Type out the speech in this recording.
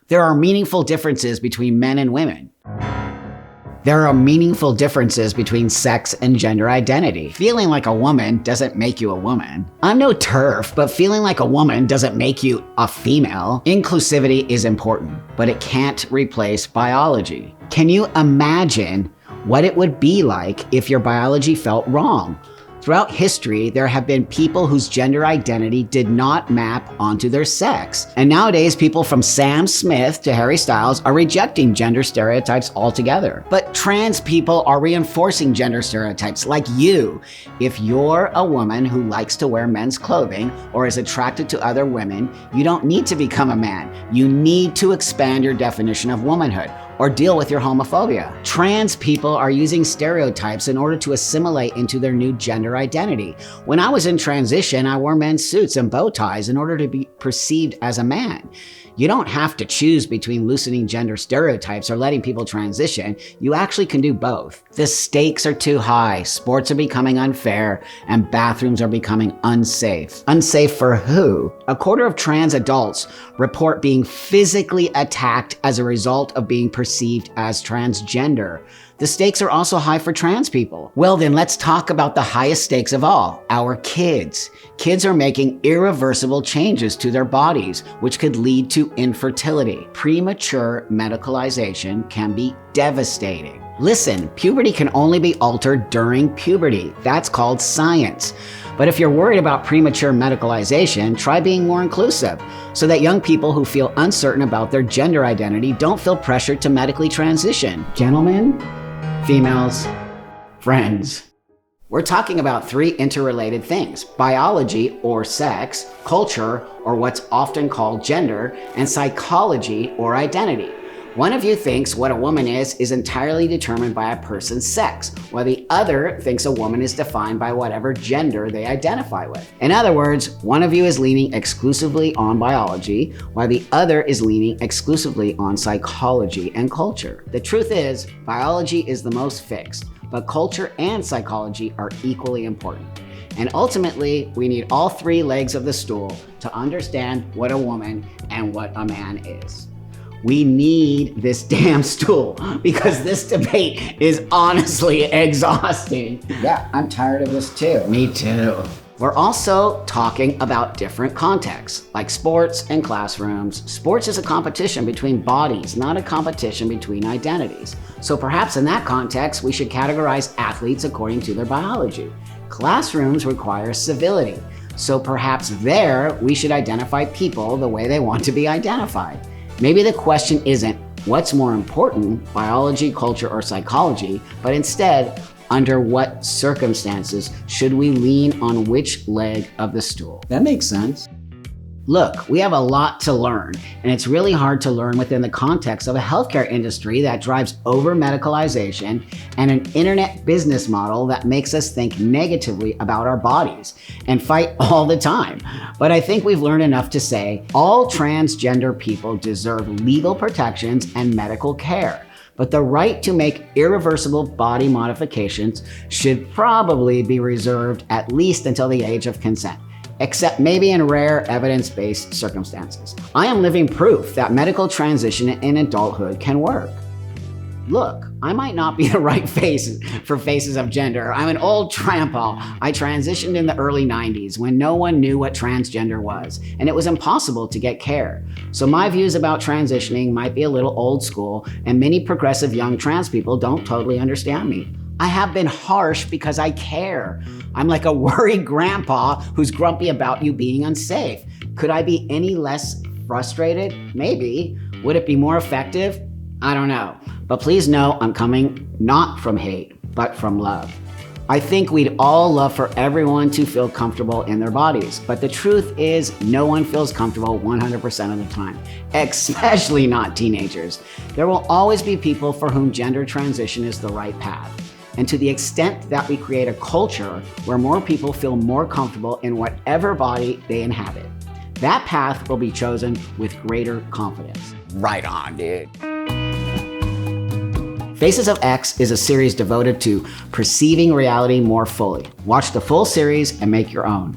There are meaningful differences between men and women. There are meaningful differences between sex and gender identity. Feeling like a woman doesn't make you a woman. I'm no TERF, but feeling like a woman doesn't make you a female. Inclusivity is important, but it can't replace biology. Can you imagine what it would be like if your biology felt wrong? Throughout history, there have been people whose gender identity did not map onto their sex. And nowadays, people from Sam Smith to Harry Styles are rejecting gender stereotypes altogether. But trans people are reinforcing gender stereotypes like you. If you're a woman who likes to wear men's clothing or is attracted to other women, you don't need to become a man. You need to expand your definition of womanhood or deal with your homophobia. Trans people are using stereotypes in order to assimilate into their new gender identity. When I was in transition, I wore men's suits and bow ties in order to be perceived as a man. You don't have to choose between loosening gender stereotypes or letting people transition. You actually can do both. The stakes are too high, sports are becoming unfair, and bathrooms are becoming unsafe. Unsafe for who? A quarter of trans adults report being physically attacked as a result of being perceived as transgender. The stakes are also high for trans people. Well, then let's talk about the highest stakes of all, our kids. Kids are making irreversible changes to their bodies, which could lead to infertility. Premature medicalization can be devastating. Listen, puberty can only be altered during puberty. That's called science. But if you're worried about premature medicalization, try being more inclusive so that young people who feel uncertain about their gender identity don't feel pressured to medically transition. Gentlemen, females, friends. We're talking about three interrelated things: biology or sex, culture or what's often called gender, and psychology or identity. One of you thinks what a woman is entirely determined by a person's sex, while the other thinks a woman is defined by whatever gender they identify with. In other words, one of you is leaning exclusively on biology, while the other is leaning exclusively on psychology and culture. The truth is, biology is the most fixed, but culture and psychology are equally important. And ultimately, we need all three legs of the stool to understand what a woman and what a man is. We need this damn stool because this debate is honestly exhausting. Yeah, I'm tired of this too. Me too. We're also talking about different contexts, like sports and classrooms. Sports is a competition between bodies, not a competition between identities. So perhaps in that context, we should categorize athletes according to their biology. Classrooms require civility. So perhaps there, we should identify people the way they want to be identified. Maybe the question isn't what's more important, biology, culture, or psychology, but instead, under what circumstances should we lean on which leg of the stool? That makes sense. Look, we have a lot to learn, and it's really hard to learn within the context of a healthcare industry that drives over-medicalization and an internet business model that makes us think negatively about our bodies and fight all the time. But I think we've learned enough to say all transgender people deserve legal protections and medical care. But the right to make irreversible body modifications should probably be reserved at least until the age of consent, except maybe in rare evidence-based circumstances. I am living proof that medical transition in adulthood can work. Look, I might not be the right face for faces of gender. I'm an old grandpa. I transitioned in the early 90s when no one knew what transgender was, and it was impossible to get care. So my views about transitioning might be a little old school, and many progressive young trans people don't totally understand me. I have been harsh because I care. I'm like a worried grandpa who's grumpy about you being unsafe. Could I be any less frustrated? Maybe. Would it be more effective? I don't know. But please know I'm coming not from hate, but from love. I think we'd all love for everyone to feel comfortable in their bodies, but the truth is no one feels comfortable 100% of the time, especially not teenagers. There will always be people for whom gender transition is the right path. And to the extent that we create a culture where more people feel more comfortable in whatever body they inhabit, that path will be chosen with greater confidence. Right on, dude. Faces of X is a series devoted to perceiving reality more fully. Watch the full series and make your own.